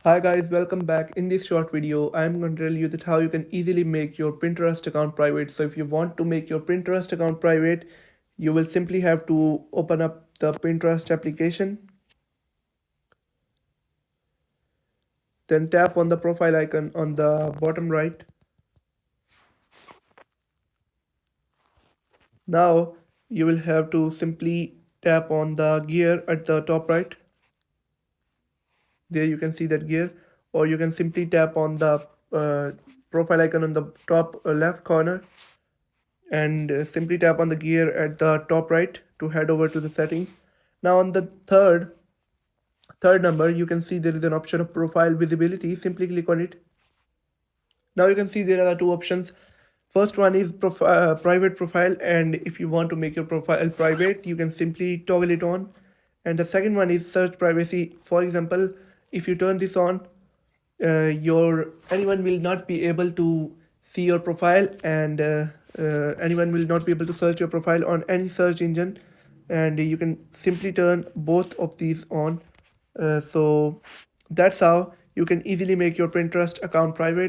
Hi guys, welcome back. In this short video, I am going to tell you that how you can easily make your Pinterest account private. So if you want to make your Pinterest account private, you will simply have to open up the Pinterest application, then tap on the profile icon on the bottom right. Now you will have to simply tap on the gear at the top right. There you can see that gear, or you can simply tap on the profile icon on the top left corner and simply tap on the gear at the top right to head over to the settings. Now on the third number, you can see there is an option of profile visibility. Simply click on it. Now you can see there are two options. First one is private profile, and if you want to make your profile private, you can simply toggle it on. And the second one is search privacy. For example, if you turn this on, your anyone will not be able to see your profile, and anyone will not be able to search your profile on any search engine. And you can simply turn both of these on. So that's how you can easily make your Pinterest account private.